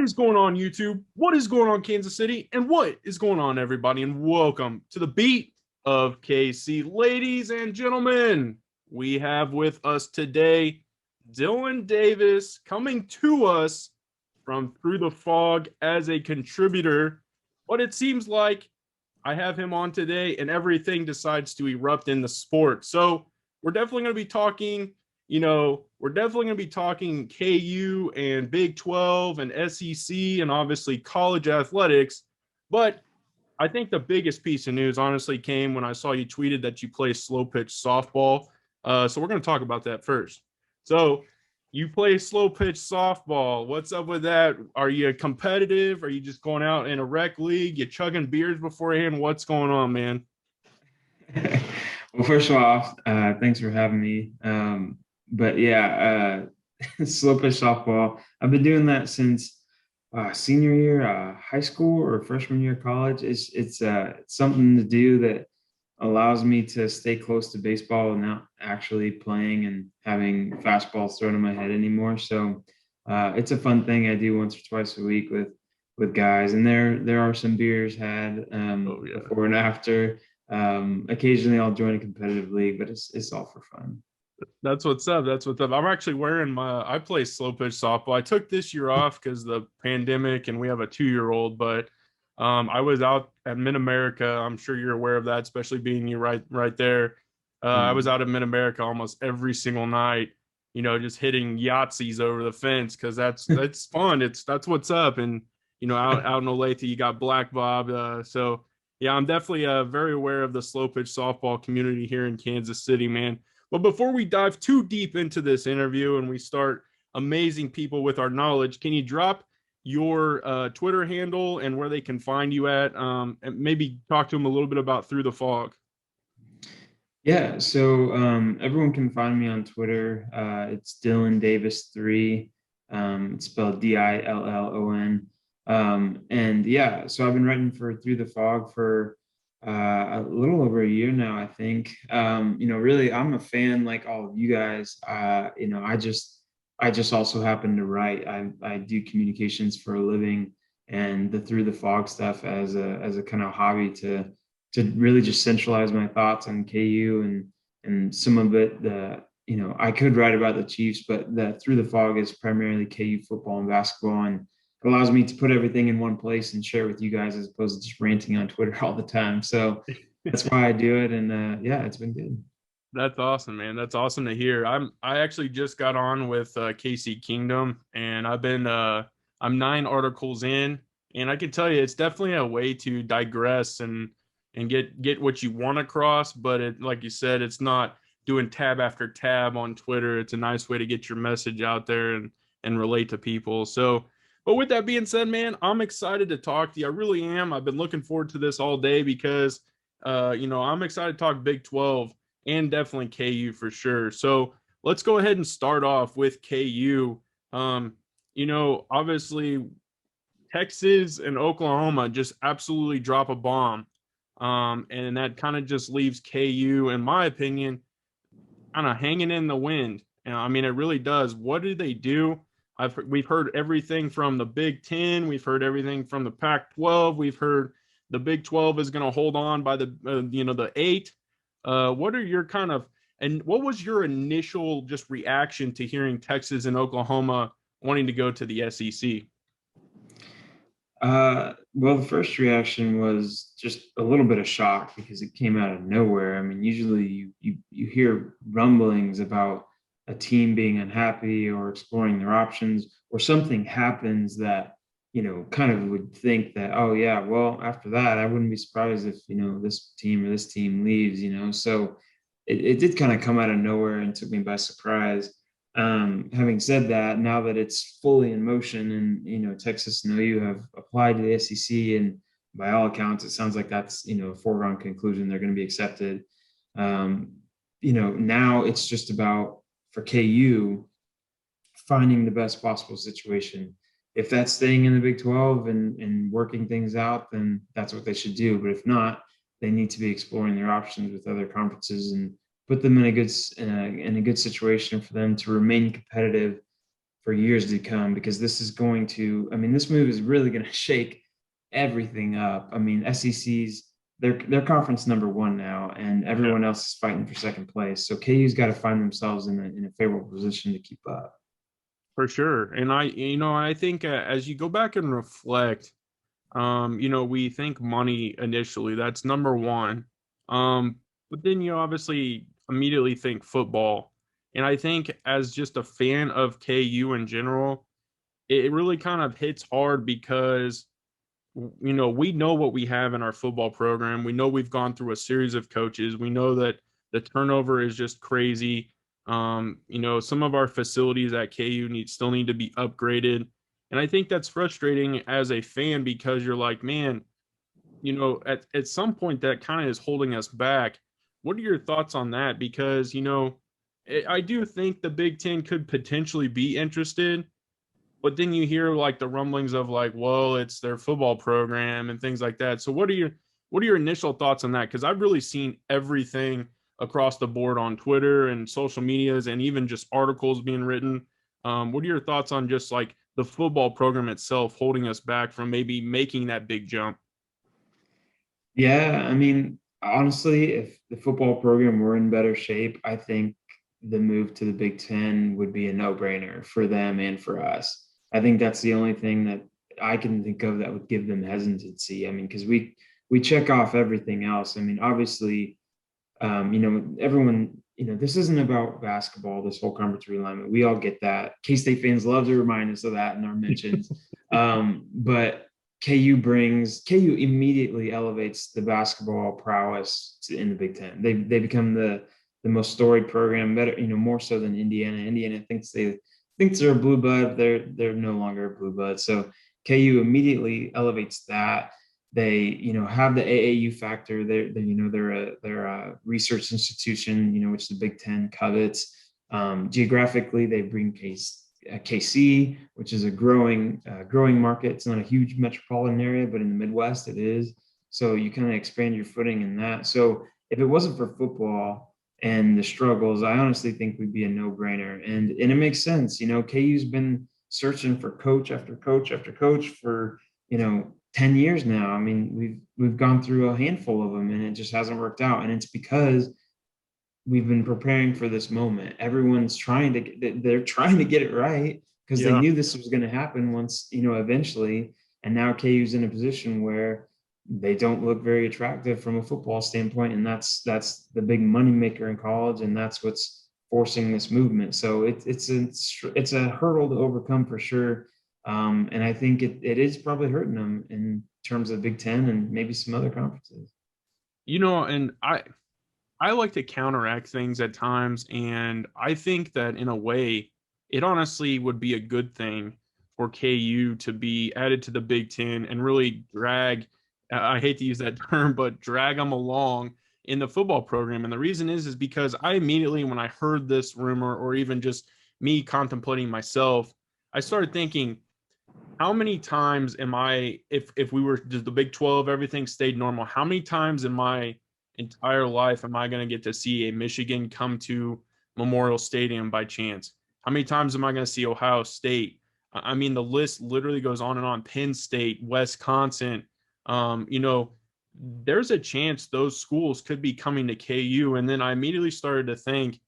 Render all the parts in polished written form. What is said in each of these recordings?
What is going on, YouTube? What is going on, Kansas City? And what is going on, everybody? And welcome to the beat of KC. Ladies and gentlemen, we have with us today Dillon Davis coming to us from Through the Fog as a contributor. But it seems like I have him on today and everything decides to erupt in the sport. So we're definitely going to be talking we're definitely going to be talking KU and Big 12 and SEC and obviously college athletics. But I think the biggest piece of news honestly came when I saw you tweeted that you play slow pitch softball. So we're going to talk about that first. So you play slow pitch softball. What's up with that? Are you competitive? Are you just going out in a rec league? You chugging beers beforehand? What's going on, man? Well, first of all, thanks for having me. But yeah, slow pitch softball. I've been doing that since senior year, high school or freshman year of college. It's something to do that allows me to stay close to baseball without actually playing and having fastballs thrown in my head anymore. So it's a fun thing I do once or twice a week with guys, and there are some beers had Oh yeah. before and after. Occasionally I'll join a competitive league, but it's all for fun. That's what's up. That's what's up. I'm actually wearing I play slow pitch softball. I took this year off because the pandemic and we have a 2-year-old, but I was out at Mid America. I'm sure you're aware of that, especially being you right there. I was Mm. out at Mid America almost every single night, just hitting Yahtzees over the fence because that's fun. That's what's up. And out in Olathe, you got Black Bob. So yeah, I'm definitely very aware of the slow pitch softball community here in Kansas City, man. But before we dive too deep into this interview and we start amazing people with our knowledge, can you drop your Twitter handle and where they can find you at, and maybe talk to them a little bit about Through the Fog? Yeah, so everyone can find me on Twitter. It's Dillon Davis 3. It's spelled Dillon. And yeah, so I've been writing for Through the Fog for a little over a year now, I think. Really, I'm a fan like all of you guys. I just also happen to write. I do communications for a living, and the Through the Fog stuff as a kind of hobby to really just centralize my thoughts on KU and some of it. I could write about the Chiefs, but the Through the Fog is primarily KU football and basketball, and it allows me to put everything in one place and share with you guys as opposed to just ranting on Twitter all the time. So that's why I do it, and yeah, it's been good. That's awesome, man. That's awesome to hear. I actually just got on with KC Kingdom, and I'm 9 articles in, and I can tell you it's definitely a way to digress and get what you want across. But it, like you said, it's not doing tab after tab on Twitter. It's a nice way to get your message out there and relate to people. So, but with that being said, man, I'm excited to talk to you. I really am. I've been looking forward to this all day because, I'm excited to talk Big 12 and definitely KU for sure. So let's go ahead and start off with KU. Obviously Texas and Oklahoma just absolutely drop a bomb. And that kind of just leaves KU, in my opinion, kind of hanging in the wind. And I mean, it really does. What do they do? We've heard everything from the Big Ten. We've heard everything from the Pac-12. We've heard the Big 12 is going to hold on by the eight. What are your kind of and what was your initial just reaction to hearing Texas and Oklahoma wanting to go to the SEC? Well, the first reaction was just a little bit of shock because it came out of nowhere. I mean, usually you hear rumblings about a team being unhappy or exploring their options, or something happens that kind of would think that, oh yeah, well after that I wouldn't be surprised if this team or this team leaves. So it did kind of come out of nowhere and took me by surprise. Having said that, now that it's fully in motion and Texas and OU have applied to the SEC, and by all accounts, it sounds like that's a foregone conclusion. They're going to be accepted. Now it's just about for KU finding the best possible situation. If that's staying in the Big 12 and working things out, then that's what they should do. But if not, they need to be exploring their options with other conferences and put them in a good situation for them to remain competitive for years to come, because this is going to, I mean, this move is really going to shake everything up. I mean, SEC's they're conference number one now, and Yeah, everyone else is fighting for second place. So KU's got to find themselves in a favorable position to keep up. for sure. And I think as you go back and reflect, we think money initially. That's number one. But then you obviously immediately think football. And I think as just a fan of KU in general, it really kind of hits hard because we know what we have in our football program. We know we've gone through a series of coaches. We know that the turnover is just crazy. Some of our facilities at KU still need to be upgraded. And I think that's frustrating as a fan because you're like, man, at some point that kind of is holding us back. What are your thoughts on that? Because, I do think the Big Ten could potentially be interested, but then you hear like the rumblings of like, well, it's their football program and things like that. So what are your initial thoughts on that? Because I've really seen everything across the board on Twitter and social medias and even just articles being written. What are your thoughts on just like the football program itself holding us back from maybe making that big jump? Yeah, I mean, honestly, if the football program were in better shape, I think the move to the Big Ten would be a no-brainer for them and for us. I think that's the only thing that I can think of that would give them hesitancy. I mean, because we check off everything else. I mean, obviously, everyone, this isn't about basketball, this whole conference realignment. We all get that. K-State fans love to remind us of that in our mentions. But KU immediately elevates the basketball prowess in the Big Ten. They become the most storied program, better, more so than Indiana. Indiana thinks they're a blue blood. They're no longer a blue blood. So KU immediately elevates that. They have the AAU factor. They're a research institution, which the Big Ten covets. Geographically, they bring KC, which is a growing market. It's not a huge metropolitan area, but in the Midwest it is. So you kind of expand your footing in that. So if it wasn't for football and the struggles, I honestly think we'd be a no-brainer. And it makes sense. KU's been searching for coach after coach after coach for 10 years now. I mean, we've gone through a handful of them and it just hasn't worked out. And it's because we've been preparing for this moment. Everyone's they're trying to get it right because they Yeah. knew this was going to happen once, eventually. And now KU's in a position where they don't look very attractive from a football standpoint. And that's the big money maker in college. And that's what's forcing this movement. So it's a hurdle to overcome for sure. And I think it is probably hurting them in terms of Big Ten and maybe some other conferences. And I like to counteract things at times, and I think that in a way, it honestly would be a good thing for KU to be added to the Big Ten and really drag, I hate to use that term, but drag them along in the football program. And the reason is because I immediately, when I heard this rumor, or even just me contemplating myself, I started thinking, how many times am I, if we were just the Big 12, everything stayed normal, how many times in my entire life am I going to get to see a Michigan come to Memorial Stadium by chance? How many times am I going to see Ohio State? I mean, the list literally goes on and on. Penn State, Wisconsin. Um, you know, there's a chance those schools could be coming to KU. And then I immediately started to think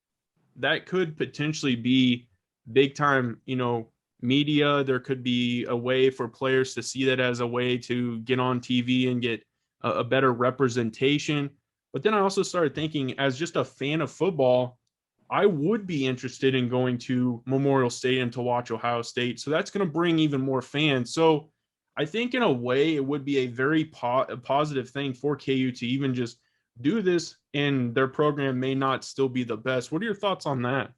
that could potentially be big time, media. There could be a way for players to see that as a way to get on TV and get a better representation. But then I also started thinking, as just a fan of football, I would be interested in going to Memorial Stadium to watch Ohio State. So that's going to bring even more fans. So I think in a way it would be a very positive thing for KU to even just do this, and their program may not still be the best. What are your thoughts on that?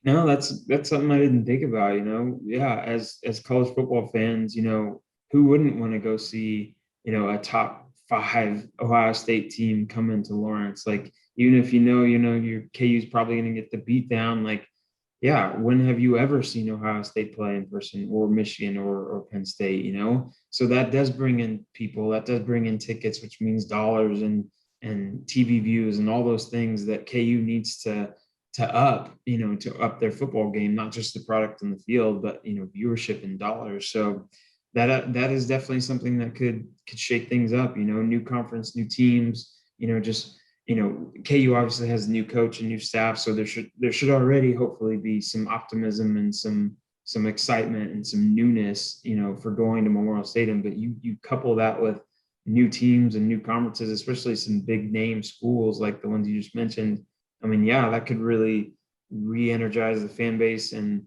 No, that's something I didn't think about, Yeah, as college football fans, who wouldn't want to go see, a top five Ohio State team come into Lawrence? Like, even if your KU's probably gonna get the beat down, like, yeah, when have you ever seen Ohio State play in person, or Michigan, or Penn State? So that does bring in people, that does bring in tickets, which means dollars and TV views and all those things that KU needs to up their football game, not just the product on the field, but viewership and dollars. So that is definitely something that could shake things up. New conference, new teams. Just KU obviously has a new coach and new staff, so there should already hopefully be some optimism and some excitement and some newness, for going to Memorial Stadium. But you couple that with new teams and new conferences, especially some big name schools like the ones you just mentioned. I mean, yeah, that could really re-energize the fan base and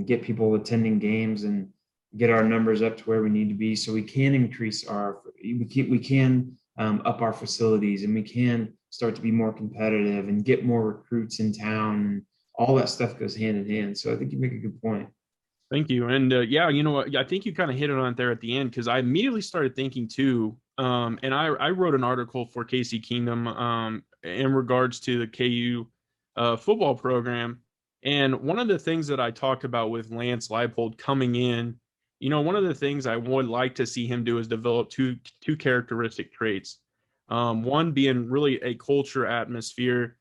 get people attending games and get our numbers up to where we need to be, so we can increase we can up our facilities, and we can start to be more competitive and get more recruits in town, and all that stuff goes hand in hand. So I think you make a good point. Thank you. And yeah, you know what? I think you kind of hit it on it there at the end because I immediately started thinking too. And I wrote an article for KC Kingdom in regards to the KU football program. And one of the things that I talked about with Lance Leipold coming in, one of the things I would like to see him do is develop two characteristic traits. One being really a culture atmosphere,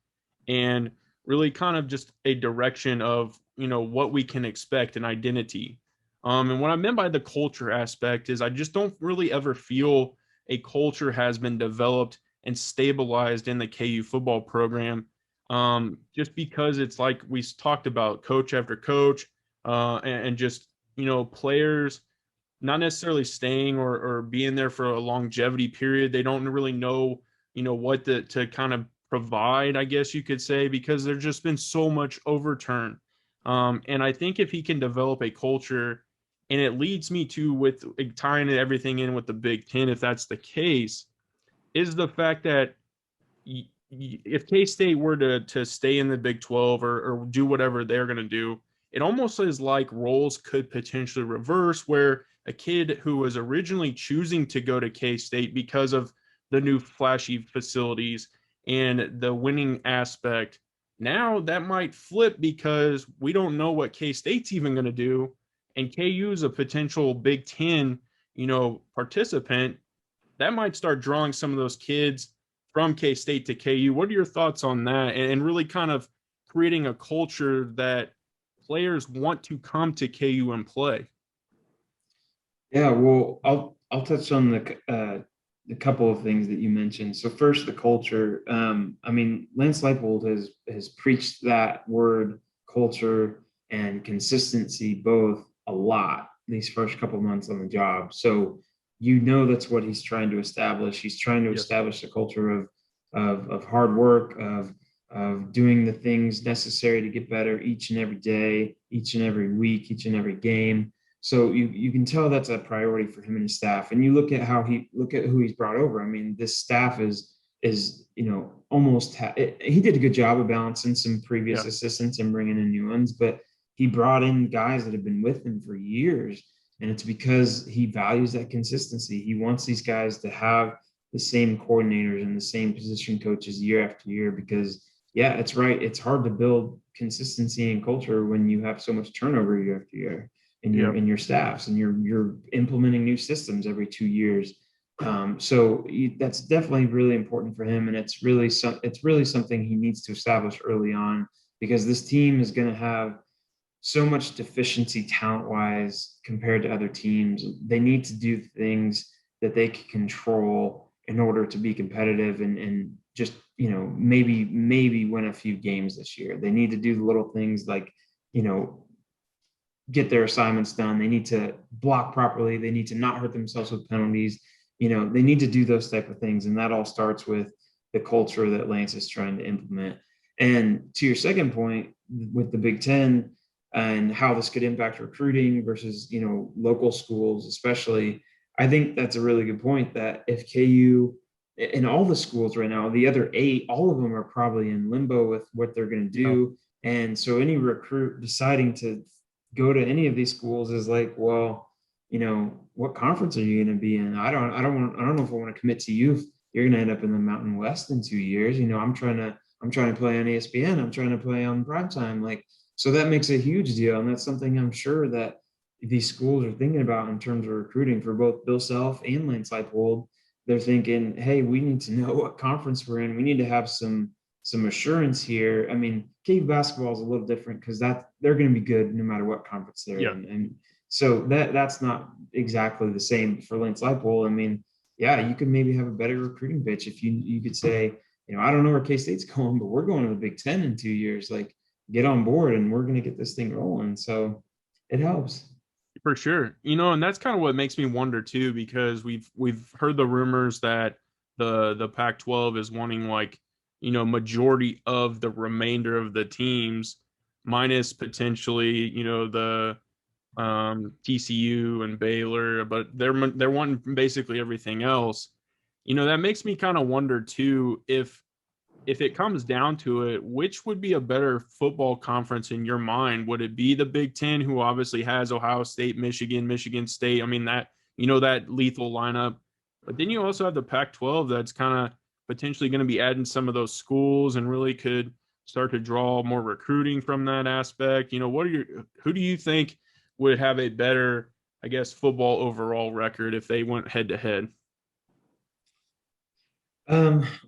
and really kind of just a direction of what we can expect and identity. And what I meant by the culture aspect is I just don't really ever feel a culture has been developed and stabilized in the KU football program. Just because it's like we talked about, coach after coach, and just players not necessarily staying or being there for a longevity period. They don't really know, what to kind of provide, I guess you could say, because there's just been so much overturn. And I think if he can develop a culture, and it leads me to with tying everything in with the Big Ten, if that's the case, is the fact that if K State were to stay in the Big 12 or do whatever they're going to do, it almost is like roles could potentially reverse, where a kid who was originally choosing to go to K State because of the new flashy facilities and the winning aspect, now that might flip because we don't know what K State's even going to do. And KU is a potential Big Ten, participant that might start drawing some of those kids from K State to KU. What are your thoughts on that? And really kind of creating a culture that players want to come to KU and play. Yeah, well, I'll touch on the couple of things that you mentioned. So first, the culture. I mean, Lance Leipold has preached that word culture and consistency both a lot these first couple of months on the job. So that's what he's trying to establish. He's trying to Yes. establish a culture of hard work, of doing the things necessary to get better each and every day, each and every week, each and every game. So you can tell that's a priority for him and his staff. And you look at who he's brought over. I mean, this staff is almost he did a good job of balancing some previous Yeah. assistants and bringing in new ones, but he brought in guys that have been with him for years, and it's because he values that consistency. He wants these guys to have the same coordinators and the same position coaches year after year, because yeah, it's right. It's hard to build consistency and culture when you have so much turnover year after year Yeah. in your staffs, and you're implementing new systems every 2 years. So that's definitely really important for him, and it's really something he needs to establish early on, because this team is going to have so much deficiency talent wise compared to other teams. They need to do things that they can control in order to be competitive and just maybe win a few games this year. They need to do the little things like you know get their assignments done. They need to block properly. They need to not hurt themselves with penalties. They need to do those type of things. And that all starts with the culture that Lance is trying to implement. And to your second point with the Big Ten and how this could impact recruiting versus, local schools, especially, I think that's a really good point, that if KU in all the schools right now, the other 8, all of them are probably in limbo with what they're going to Yeah. do. And so any recruit deciding to go to any of these schools is like, well, what conference are you going to be in? I don't know if I want to commit to you if you're going to end up in the Mountain West in 2 years. I'm trying to play on ESPN. I'm trying to play on primetime. Like, so that makes a huge deal. And that's something I'm sure that these schools are thinking about in terms of recruiting for both Bill Self and Lance Leipold. They're thinking, hey, we need to know what conference we're in. We need to have some some assurance here. I mean, KU basketball is a little different because that they're going to be good no matter what conference they're Yeah, in, and so that's not exactly the same for Lance Leipold. I mean, yeah, you could maybe have a better recruiting pitch if you could say, I don't know where K State's going, but we're going to the Big Ten in 2 years. Like, get on board, and we're going to get this thing rolling. So it helps. for sure. And that's kind of what makes me wonder too, because we've heard the rumors that the Pac-12 is wanting like, majority of the remainder of the teams, minus potentially, the TCU and Baylor, but they're wanting basically everything else. That makes me kind of wonder too, if it comes down to it, which would be a better football conference in your mind? Would it be the Big Ten, who obviously has Ohio State, Michigan, Michigan State? I mean, that lethal lineup. But then you also have the Pac-12 that's kind of potentially going to be adding some of those schools and really could start to draw more recruiting from that aspect. Who do you think would have a better, I guess, football overall record if they went head to head?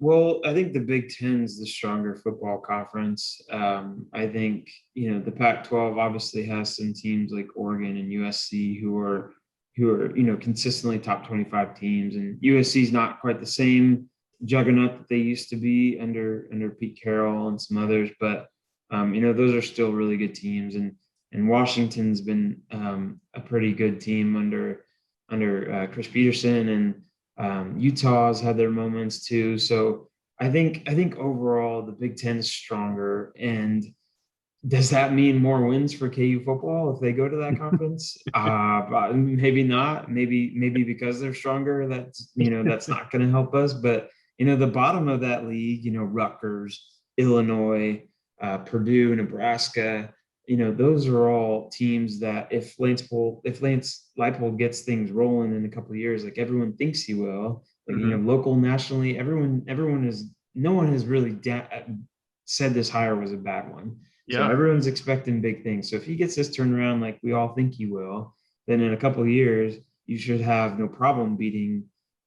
Well, I think the Big Ten is the stronger football conference. I think, the Pac-12 obviously has some teams like Oregon and USC who are consistently top 25 teams, and USC is not quite the same juggernaut that they used to be under Pete Carroll and some others, but those are still really good teams, and Washington's been a pretty good team under Chris Peterson, and Utah's had their moments too. So I think overall the Big Ten is stronger. And does that mean more wins for KU football if they go to that conference? Maybe not. Maybe because they're stronger, that's not going to help us. But the bottom of that league, Rutgers, Illinois, Purdue, Nebraska, those are all teams that if Lance Leipold gets things rolling in a couple of years, like everyone thinks he will, like, Mm-hmm. local, nationally, everyone is, no one has really said this hire was a bad one. So Yeah, everyone's expecting big things. So if he gets this turned around like we all think he will, then in a couple of years, you should have no problem beating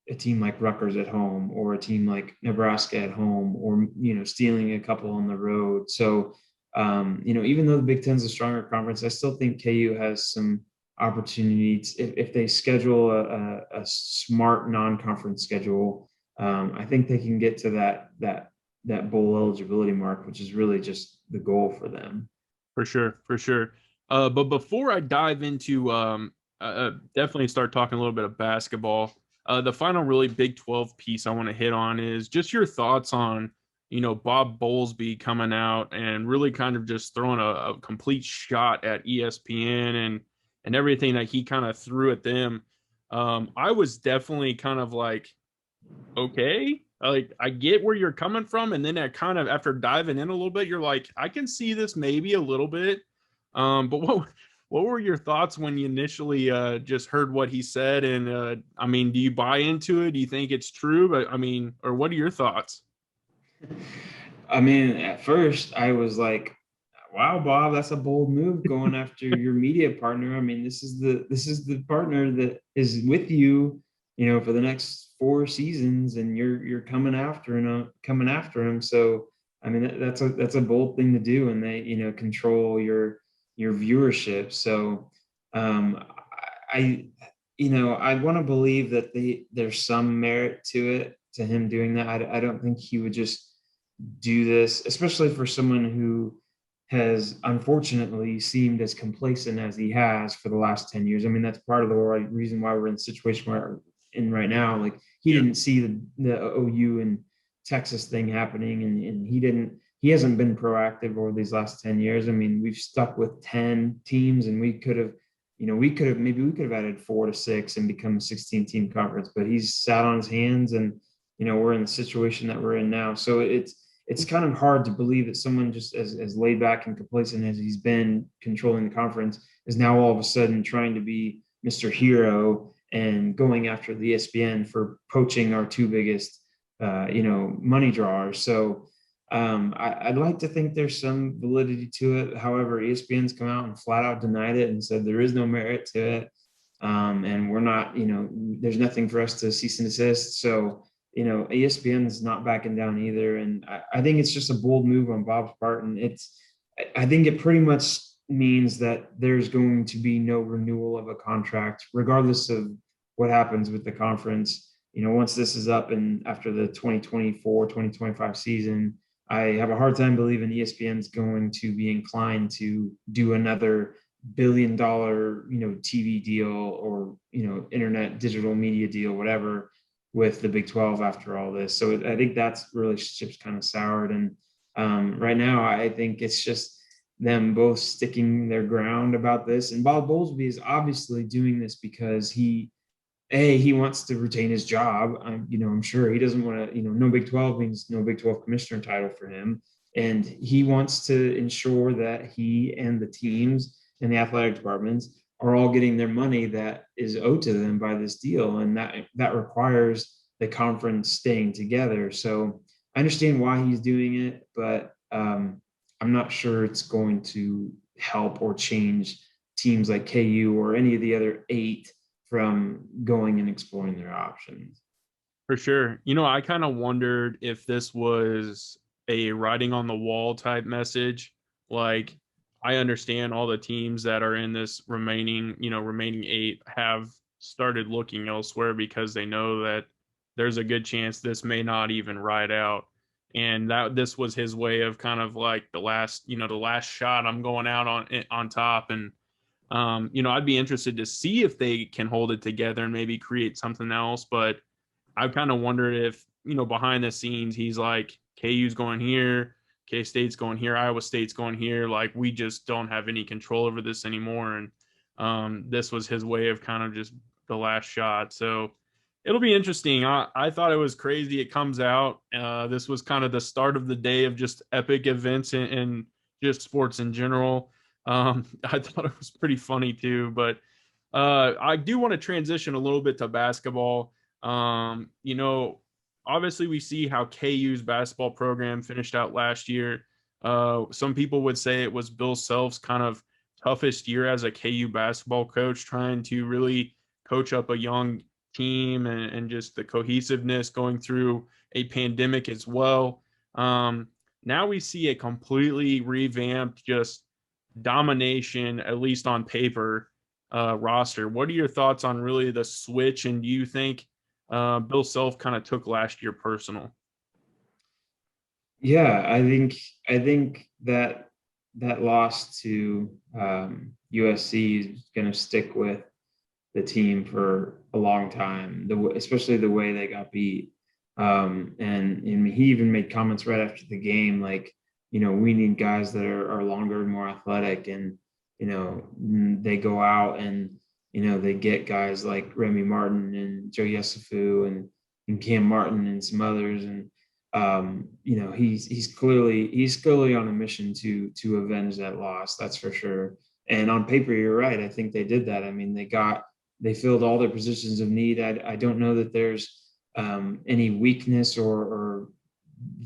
a team like Rutgers at home, or a team like Nebraska at home, or stealing a couple on the road. So even though the Big Ten is a stronger conference, I still think KU has some opportunities if they schedule a smart non-conference schedule. I think they can get to that bowl eligibility mark, which is really just the goal for them. for sure, for sure. But before I dive into definitely start talking a little bit of basketball, the final really Big 12 piece I want to hit on is just your thoughts on, Bob Bowlesby coming out and really kind of just throwing a complete shot at ESPN and everything that he kind of threw at them. I was definitely kind of like, okay, like I get where you're coming from, and then I kind of, after diving in a little bit, you're like, I can see this maybe a little bit. But what were your thoughts when you initially just heard what he said? And I mean, do you buy into it? Do you think it's true? But I mean, or what are your thoughts? I mean, at first I was like, wow, Bob, that's a bold move going after your media partner. I mean, this is the partner that is with you, for the next 4 seasons, and you're coming after him. So I mean, that's a bold thing to do, and they control your viewership. So um, I I want to believe that there's some merit to him doing that. I don't think he would just do this, especially for someone who has unfortunately seemed as complacent as he has for the last 10 years. I mean, that's part of the reason why we're in the situation we're in right now. Like, he Yeah, didn't see the OU and Texas thing happening, and he hasn't been proactive over these last 10 years. I mean, we've stuck with 10 teams, and maybe we could have added 4 to 6 and become a 16 team conference, but he's sat on his hands, and we're in the situation that we're in now. So it's kind of hard to believe that someone just as laid back and complacent as he's been controlling the conference is now all of a sudden trying to be Mr. Hero and going after the ESPN for poaching our two biggest, money drawers. So I'd like to think there's some validity to it. However, ESPN's come out and flat out denied it and said there is no merit to it. And we're not, there's nothing for us to cease and desist. So ESPN's not backing down either. And I think it's just a bold move on Bob's part. And I think it pretty much means that there's going to be no renewal of a contract, regardless of what happens with the conference. Once this is up and after the 2024-2025 season, I have a hard time believing ESPN's going to be inclined to do another $1 billion, TV deal or, internet digital media deal, whatever, with the Big 12 after all this. So I think that's relationship's kind of soured. And right now, I think it's just them both sticking their ground about this. And Bob Bowlesby is obviously doing this because he wants to retain his job. I'm sure he doesn't want to, no Big 12 means no Big 12 commissioner title for him. And he wants to ensure that he and the teams and the athletic departments are all getting their money that is owed to them by this deal. And that requires the conference staying together. So I understand why he's doing it, but I'm not sure it's going to help or change teams like KU or any of the other 8 from going and exploring their options. For sure. I kind of wondered if this was a writing on the wall type message. Like, I understand all the teams that are in this remaining 8 have started looking elsewhere because they know that there's a good chance this may not even ride out. And that this was his way of kind of like the last shot. I'm going out on top. And I'd be interested to see if they can hold it together and maybe create something else. But I kind of wondered if, behind the scenes, he's like, KU's going here, K State's going here, Iowa State's going here. Like, we just don't have any control over this anymore. And this was his way of kind of just the last shot. So it'll be interesting. I thought it was crazy. It comes out. This was kind of the start of the day of just epic events in just sports in general. I thought it was pretty funny too, but I do want to transition a little bit to basketball. Obviously we see how KU's basketball program finished out last year. Some people would say it was Bill Self's kind of toughest year as a KU basketball coach, trying to really coach up a young team and just the cohesiveness going through a pandemic as well. Now we see a completely revamped, just domination, at least on paper, roster. What are your thoughts on really the switch? And do you think Bill Self kind of took last year personal? Yeah, I think that loss to USC is going to stick with the team for a long time. Especially the way they got beat. And he even made comments right after the game, like, we need guys that are longer and more athletic. And they go out and they get guys like Remy Martin and Joe Yesufu and Cam Martin and some others. And he's clearly on a mission to avenge that loss. That's for sure. And on paper, you're right. I think they did that. I mean, they filled all their positions of need. I don't know that there's any weakness or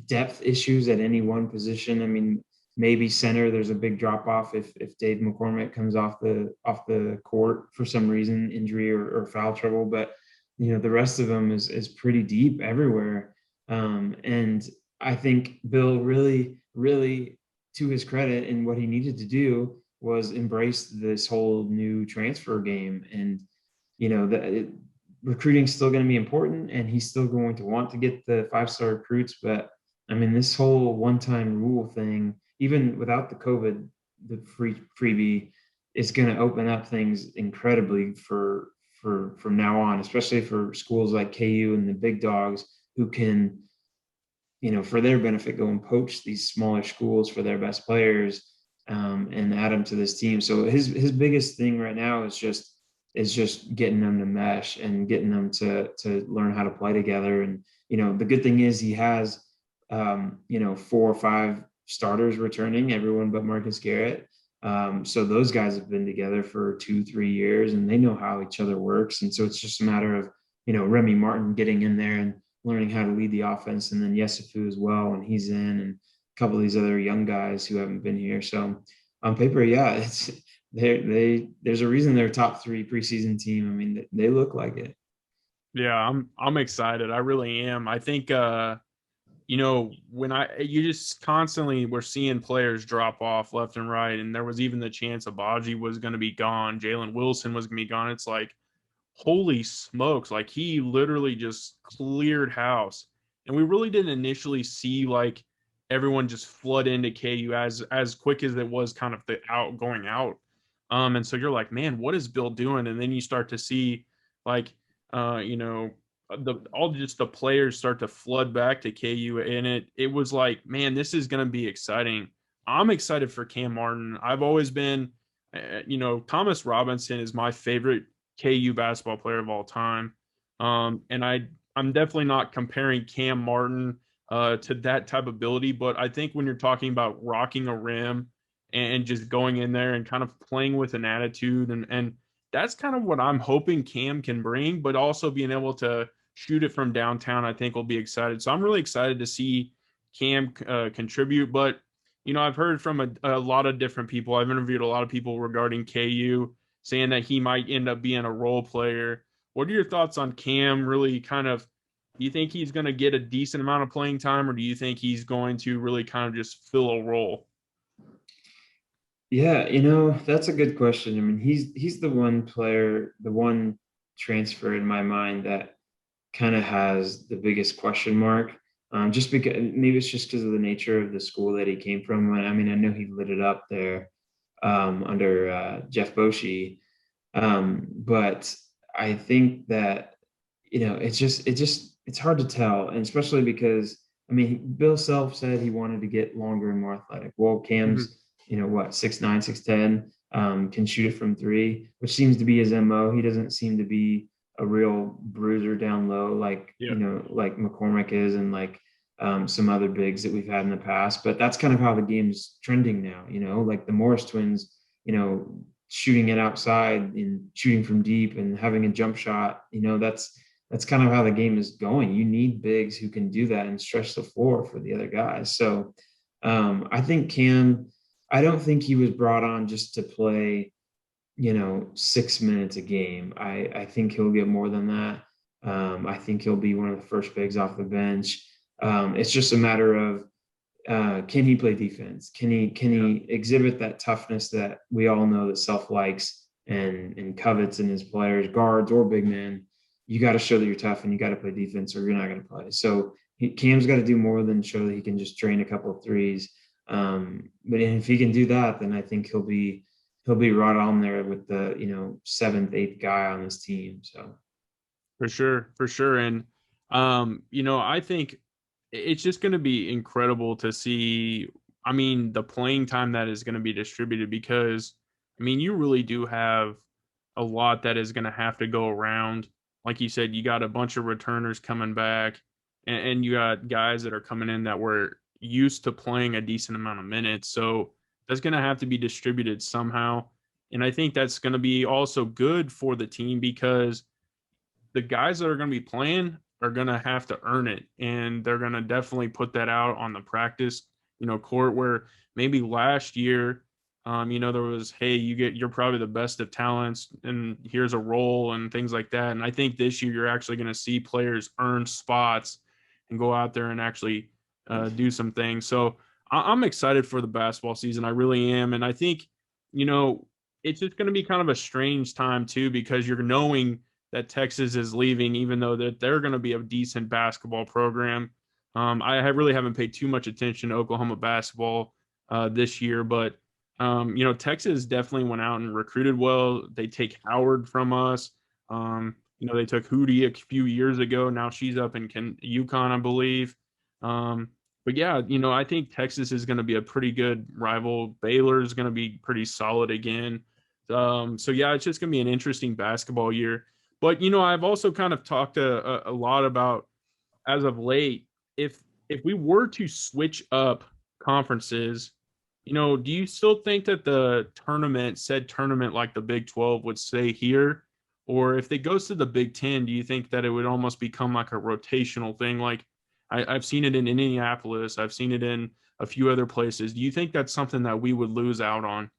depth issues at any one position. I mean, maybe center, there's a big drop off if Dave McCormick comes off the court for some reason, injury or foul trouble. But the rest of them is pretty deep everywhere. And I think Bill really, really, to his credit, and what he needed to do was embrace this whole new transfer game. And recruiting is still going to be important, and he's still going to want to get the 5-star recruits. But I mean, this whole one-time rule thing, even without the COVID, the freebie, is going to open up things incredibly for from now on, especially for schools like KU and the big dogs who can, for their benefit, go and poach these smaller schools for their best players, and add them to this team. So his biggest thing right now is just getting them to mesh and getting them to learn how to play together. And the good thing is he has 4 or 5 starters returning, everyone but Marcus Garrett. So those guys have been together for 2-3 years and they know how each other works. And so it's just a matter of Remy Martin getting in there and learning how to lead the offense, and then Yesufu as well, and he's in, and a couple of these other young guys who haven't been here. So on paper, yeah, there's a reason they're a top 3 preseason team. I mean, they look like it. Yeah, I'm excited. I really am. I think when you just constantly we're seeing players drop off left and right, and there was even the chance Abaji was going to be gone, Jalen Wilson was going to be gone. It's like, holy smokes, like he literally just cleared house. And we really didn't initially see like everyone just flood into KU as quick as it was kind of the out going out. And so you're like, man, what is Bill doing? And then you start to see like you know the all just the players start to flood back to KU, and it was like, man, this is going to be exciting. I'm excited for Cam Martin. I've always been Thomas Robinson is my favorite KU basketball player of all time. And I'm definitely not comparing Cam Martin to that type of ability, but I think when you're talking about rocking a rim and just going in there and kind of playing with an attitude, and that's kind of what I'm hoping Cam can bring, but also being able to shoot it from downtown, I think will be excited. So I'm really excited to see Cam contribute. But I've heard from a lot of different people. I've interviewed a lot of people regarding KU saying that he might end up being a role player. What are your thoughts on Cam? Really, kind of, do you think he's going to get a decent amount of playing time, or do you think he's going to really kind of just fill a role? Yeah, that's a good question. I mean, he's the one player, the one transfer in my mind that kind of has the biggest question mark. Just because maybe it's just because of the nature of the school that he came from. I mean, I know he lit it up there under Jeff Boschee, but I think that it's hard to tell, and especially because I mean, Bill Self said he wanted to get longer and more athletic. Well, Mm-hmm. Cam's what 6'9", 6'10", can shoot it from three, which seems to be his mo. He doesn't seem to be a real bruiser down low like Yeah, like McCormick is, and like some other bigs that we've had in the past. But that's kind of how the game's trending now. Like the Morris twins, shooting it outside and shooting from deep and having a jump shot. That's kind of how the game is going. You need bigs who can do that and stretch the floor for the other guys. So I think Cam, I don't think he was brought on just to play 6 minutes a game. I think he'll get more than that. I think he'll be one of the first bigs off the bench. It's just a matter of can he play defense? Can yeah, he exhibit that toughness that we all know that Self likes and covets in his players, guards or big men? You got to show that you're tough and you got to play defense, or you're not going to play. So Cam's got to do more than show that he can just drain a couple of threes. But if he can do that, then I think he'll be right on there with the seventh, eighth guy on this team. So for sure, for sure. And I think it's just going to be incredible to see. I mean, the playing time that is going to be distributed, because I mean, you really do have a lot that is going to have to go around. Like you said, you got a bunch of returners coming back, and you got guys that are coming in that were used to playing a decent amount of minutes. So that's going to have to be distributed somehow. And I think that's going to be also good for the team, because the guys that are going to be playing are going to have to earn it, and they're going to definitely put that out on the practice court, where maybe last year there was, hey, you're probably the best of talents and here's a role and things like that. And I think this year you're actually going to see players earn spots and go out there and actually do some things. So I'm excited for the basketball season. I really am. And I think you know it's just going to be kind of a strange time too, because you're knowing that Texas is leaving, even though that they're going to be a decent basketball program. I really haven't paid too much attention to Oklahoma basketball this year, but Texas definitely went out and recruited well. They take Howard from us. They took Hootie a few years ago. Now she's up in UConn, I believe. Um, but yeah, I think Texas is going to be a pretty good rival. Baylor is going to be pretty solid again. So yeah, it's just going to be an interesting basketball year. But I've also kind of talked a lot about, as of late, if we were to switch up conferences, do you still think that said tournament like the Big 12 would stay here? Or if it goes to the Big 10, do you think that it would almost become like a rotational thing? Like I've seen it in Indianapolis, I've seen it in a few other places. Do you think that's something that we would lose out on?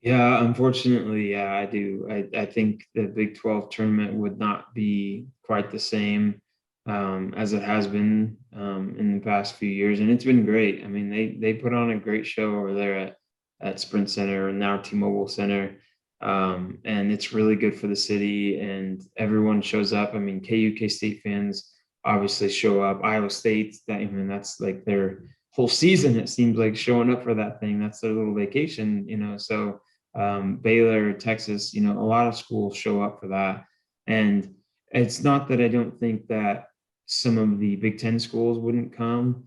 Yeah, unfortunately, yeah, I do. I think the Big 12 tournament would not be quite the same as it has been in the past few years, and it's been great. I mean, they put on a great show over there at Sprint Center and now T-Mobile Center, and it's really good for the city, and everyone shows up. I mean, KU K-State fans obviously show up. Iowa State, that I mean, that's like their whole season. It seems like showing up for that thing. That's their little vacation, you know. So Baylor, Texas, a lot of schools show up for that. And it's not that I don't think that some of the Big Ten schools wouldn't come.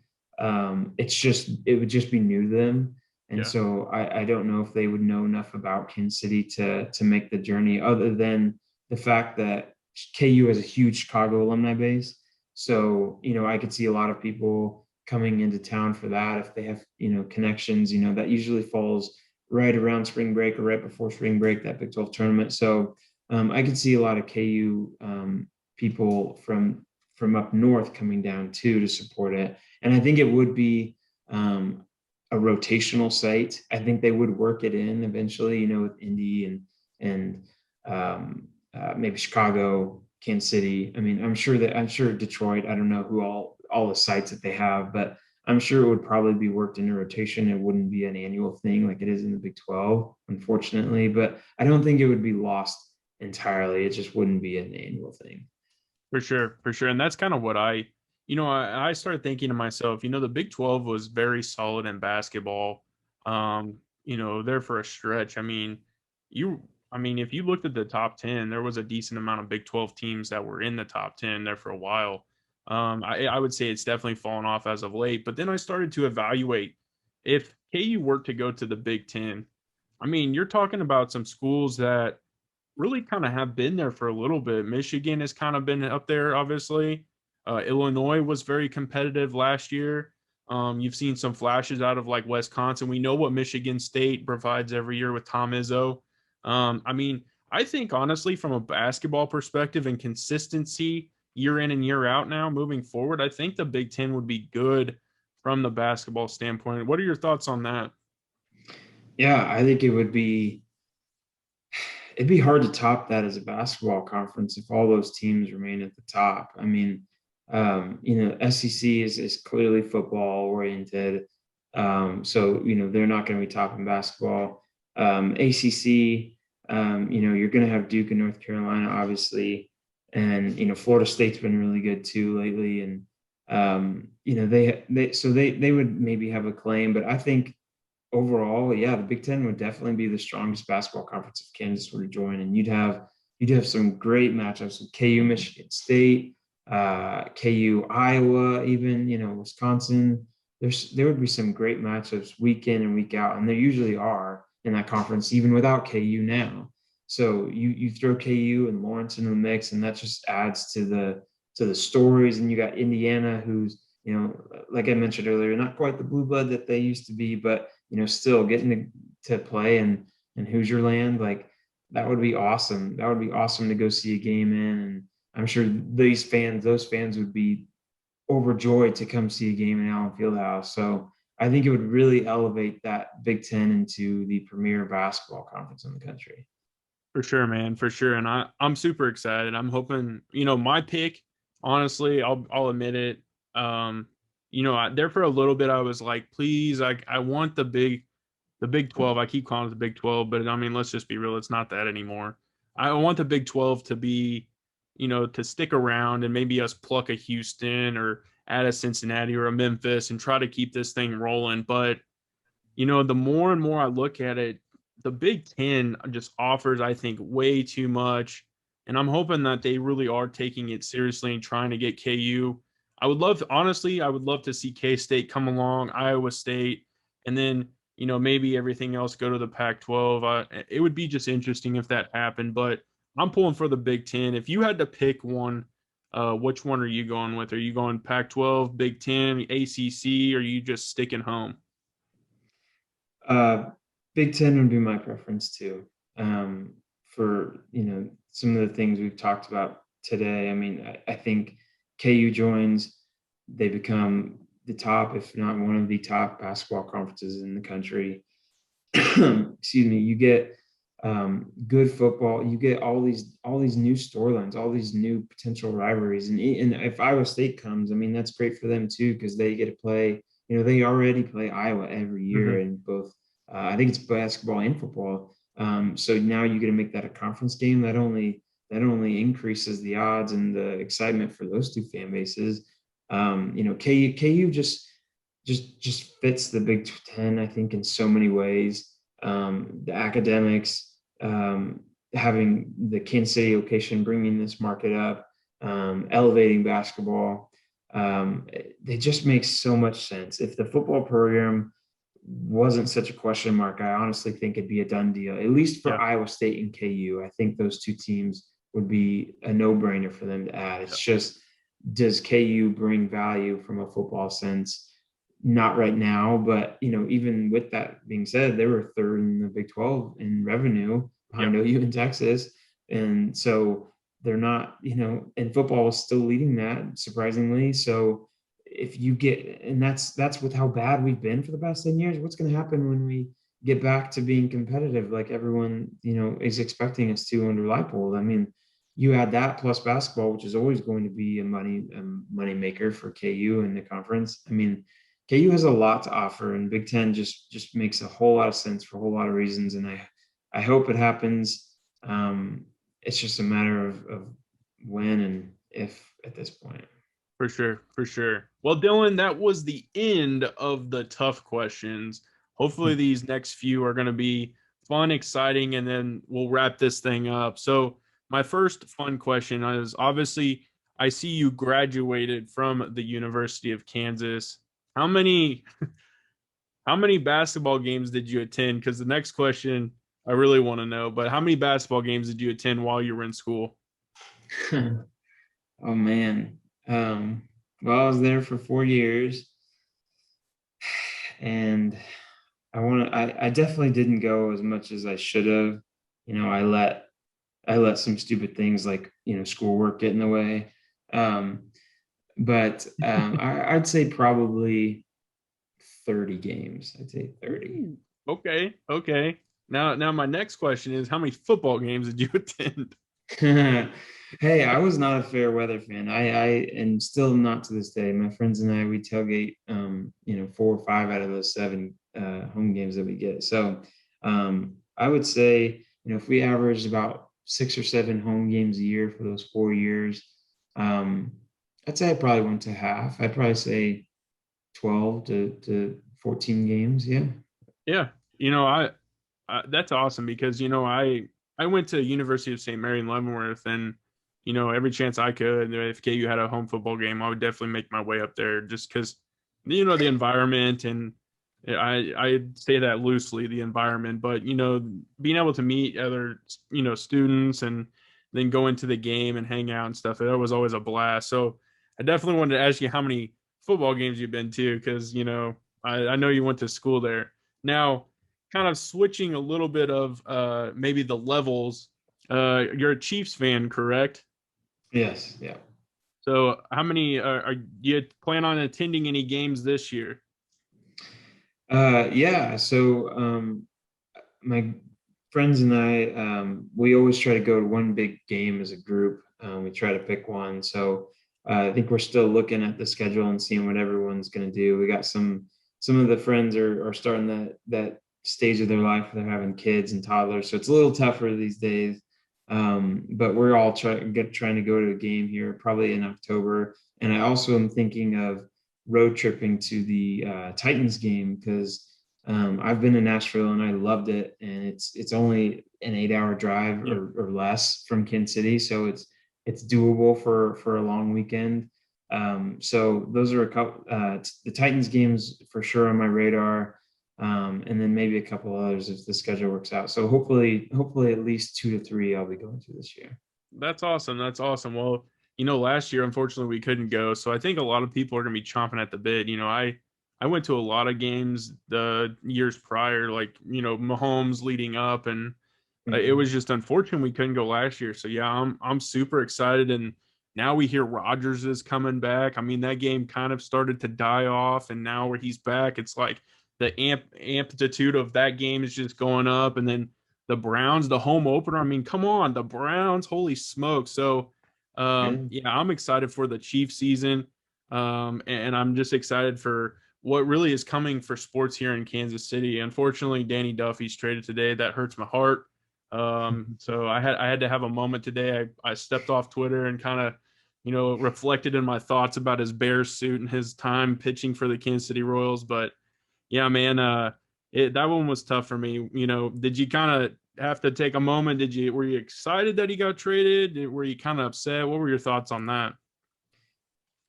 It's just, it would just be new to them. And Yeah, so I don't know if they would know enough about Kansas City to make the journey, other than the fact that KU has a huge Chicago alumni base. So, I could see a lot of people coming into town for that if they have, connections, that usually falls right around spring break or right before spring break, that Big 12 tournament. So I could see a lot of KU people from up north coming down too to support it. And I think it would be a rotational site. I think they would work it in eventually, with Indy and maybe Chicago, Kansas City. I mean, I'm sure Detroit. I don't know who all the sites that they have, but I'm sure it would probably be worked into rotation. It wouldn't be an annual thing like it is in the Big 12, unfortunately. But I don't think it would be lost entirely. It just wouldn't be an annual thing. for sure, for sure. And that's kind of what I started thinking to myself, the Big 12 was very solid in basketball. There for a stretch. You, if you looked at the top 10, there was a decent amount of Big 12 teams that were in the top 10 there for a while. I would say it's definitely fallen off as of late. But then I started to evaluate if KU were to go to the Big 10. You're talking about some schools that really kind of have been there for a little bit. Michigan has kind of been up there, obviously. Illinois was very competitive last year. You've seen some flashes out of like Wisconsin. We know what Michigan State provides every year with Tom Izzo. I think honestly, from a basketball perspective and consistency year in and year out now moving forward, I think the Big Ten would be good from the basketball standpoint. What are your thoughts on that? Yeah, I think it'd be hard to top that as a basketball conference if all those teams remain at the top. I mean, SEC is clearly football oriented. So, they're not going to be topping basketball. ACC, you're going to have Duke and North Carolina, obviously. And, Florida State's been really good too lately. And, they would maybe have a claim, but I think overall, yeah, the Big Ten would definitely be the strongest basketball conference if Kansas were to join, and you'd have some great matchups with KU, Michigan State, KU, Iowa, even Wisconsin. There would be some great matchups week in and week out, and there usually are in that conference, even without KU now. So you throw KU and Lawrence into the mix, and that just adds to the stories. And you got Indiana, who's like I mentioned earlier, not quite the blue blood that they used to be, but still getting to play in Hoosier land, like that would be awesome. That would be awesome to go see a game in. And I'm sure those fans would be overjoyed to come see a game in Allen Fieldhouse. So I think it would really elevate that Big Ten into the premier basketball conference in the country. For sure, man, for sure. And I'm super excited. I'm hoping, my pick, honestly, I'll admit it. There for a little bit I was like, please, I want the Big 12. I keep calling it the Big 12, but let's just be real, it's not that anymore. I want the Big 12 to be, to stick around and maybe us pluck a Houston or add a Cincinnati or a Memphis and try to keep this thing rolling. But the more and more I look at it, the Big Ten just offers, I think, way too much. And I'm hoping that they really are taking it seriously and trying to get KU. Honestly, I would love to see K State come along, Iowa State, and then, maybe everything else go to the Pac 12. It would be just interesting if that happened, but I'm pulling for the Big Ten. If you had to pick one, which one are you going with? Are you going Pac 12, Big Ten, ACC, or are you just sticking home? Uh, Big Ten would be my preference too. For some of the things we've talked about today. I mean, I think KU joins, they become the top, if not one of the top basketball conferences in the country. excuse me, you get good football. You get all these new storylines, all these new potential rivalries. And if Iowa State comes, I mean, that's great for them too because they get to play. You know, they already play Iowa every year Hmm. in both. I think it's basketball and football. So now you get to make that a conference game. That only increases the odds and the excitement for those two fan bases. You know, KU just fits the Big Ten, I think, in so many ways. The academics, having the Kansas City location, bringing this market up, elevating basketball. They just make so much sense. If the football program wasn't such a question mark, I honestly think it'd be a done deal, at least for Yeah. Iowa State and KU. I think those two teams would be a no brainer for them to add. Yeah. It's just, does KU bring value from a football sense? Not right now, but you know, even with that being said, they were third in the Big 12 in revenue Yeah. behind OU and Texas. And so they're not, you know, and football is still leading that surprisingly. So if you get, and that's with how bad we've been for the past 10 years, what's going to happen when we get back to being competitive like everyone, you know, is expecting us to under Leipold? I mean, you add that plus basketball, which is always going to be a money maker for KU in the conference. I mean, KU has a lot to offer, and Big Ten just makes a whole lot of sense for a whole lot of reasons. And I hope it happens. It's just a matter of when and if at this point. For sure, for sure. Well, Dylan, that was the end of the tough questions. Hopefully, these next few are going to be fun, exciting, and then we'll wrap this thing up. So, my first fun question is obviously, I see you graduated from the University of Kansas. How many how many basketball games did you attend? Because the next question I really want to know, but how many basketball games did you attend while you were in school? Oh man. Well, I was there for 4 years, and I definitely didn't go as much as I should have. You know, I let some stupid things like, you know, schoolwork get in the way. Um, but I'd say probably 30 games. I'd say 30. Ooh, okay, okay. Now my next question is, how many football games did you attend? Hey, I was not a fair weather fan. I and still not to this day. My friends and I, we tailgate, you know, 4 or 5 out of those 7 home games that we get. So I would say, you know, if we averaged about 6 or 7 home games a year for those 4 years, um, I'd say I probably went to half. I'd probably say 12 to 14 games. Yeah. Yeah, you know, that's awesome because I went to University of St. Mary in Leavenworth, and every chance I could, if KU had a home football game, I would definitely make my way up there just because the environment, and I say that loosely, the environment, but being able to meet other students and then go into the game and hang out and stuff, that was always a blast. So I definitely wanted to ask you how many football games you've been to, because I know you went to school there. Now, kind of switching a little bit of maybe the levels. You're a Chiefs fan, correct? Yes. Yeah. So, how many are you plan on attending any games this year? Yeah. So my friends and I, we always try to go to one big game as a group. We try to pick one. So I think we're still looking at the schedule and seeing what everyone's going to do. We got some of the friends are starting that stage of their life where they're having kids and toddlers, so it's a little tougher these days. But we're all trying to go to a game here probably in October. And I also am thinking of road tripping to the Titans game because I've been to Nashville and I loved it, and it's only an 8 hour drive Yeah, or less from Kansas City, so it's doable for a long weekend. So those are a couple. The Titans games for sure on my radar, and then maybe a couple others if the schedule works out. So hopefully at least 2 to 3 I'll be going to this year. that's awesome. That's awesome. Well, last year, unfortunately, we couldn't go. So I think a lot of people are going to be chomping at the bit. I went to a lot of games the years prior, like, Mahomes leading up, and it Mhm. was just unfortunate we couldn't go last year. So yeah, I'm super excited, and now we hear Rodgers is coming back. I mean, that game kind of started to die off, and now where he's back, it's like the amplitude of that game is just going up. And then the Browns, the home opener. I mean, come on, the Browns, holy smoke. So Yeah. yeah, I'm excited for the Chiefs season. And I'm just excited for what really is coming for sports here in Kansas City. Unfortunately, Danny Duffy's traded today. That hurts my heart. So I had to have a moment today. I stepped off Twitter and kind of, reflected in my thoughts about his Bears suit and his time pitching for the Kansas City Royals. But yeah, man, that one was tough for me. Did you kind of have to take a moment? Were you excited that he got traded? Were you kind of upset? What were your thoughts on that?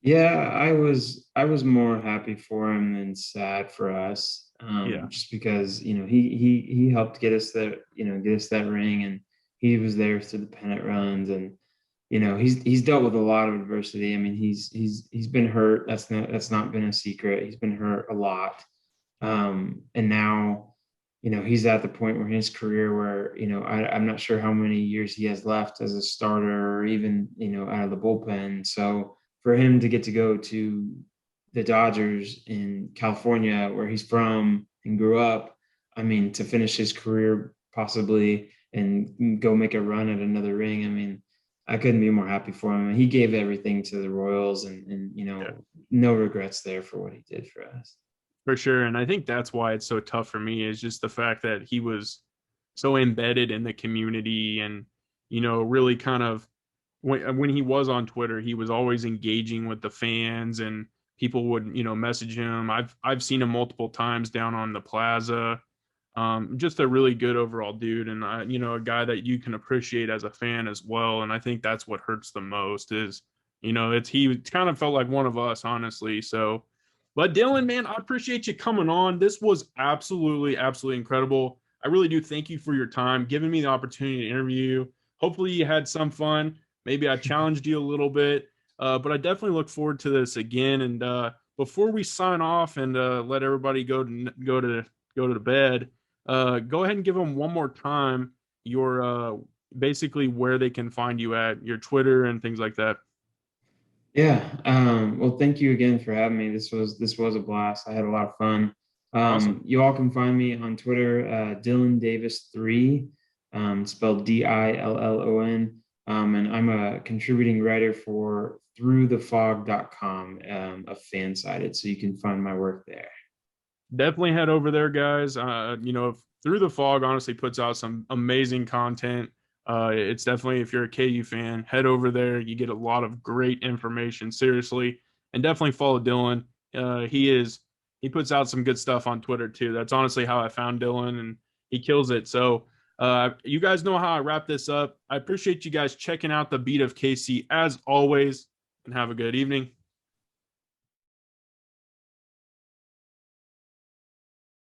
Yeah, I was more happy for him than sad for us. Yeah, Just because, he helped get us that ring, and he was there through the pennant runs, and he's dealt with a lot of adversity. I mean, he's been hurt. That's not been a secret. He's been hurt a lot. And now, he's at the point where in his career where, I'm not sure how many years he has left as a starter or even, out of the bullpen. So for him to get to go to the Dodgers in California, where he's from and grew up, I mean, to finish his career possibly and go make a run at another ring, I mean, I couldn't be more happy for him. He gave everything to the Royals, and yeah, no regrets there for what he did for us. for sure. And I think that's why it's so tough for me is just the fact that he was so embedded in the community and, really kind of when he was on Twitter, he was always engaging with the fans and people would, message him. I've seen him multiple times down on the plaza. Just a really good overall dude, and a guy that you can appreciate as a fan as well. And I think that's what hurts the most is, he kind of felt like one of us, honestly. So, but Dylan, man, I appreciate you coming on. This was absolutely, absolutely incredible. I really do thank you for your time, giving me the opportunity to interview you. Hopefully, you had some fun. Maybe I challenged you a little bit, but I definitely look forward to this again. And before we sign off and let everybody go to bed, go ahead and give them one more time your basically where they can find you at your Twitter and things like that. Yeah. Well, thank you again for having me. This was a blast. I had a lot of fun. Awesome. You all can find me on Twitter, Dillon Davis 3, spelled Dillon. And I'm a contributing writer for throughthefog.com, a fan sided, so you can find my work there. Definitely head over there, guys. Through the Fog honestly puts out some amazing content. It's definitely, if you're a KU fan, head over there. You get a lot of great information, seriously, and definitely follow Dylan. He puts out some good stuff on Twitter too. That's honestly how I found Dylan, and he kills it. So, you guys know how I wrap this up. I appreciate you guys checking out the Beat of KC as always, and have a good evening.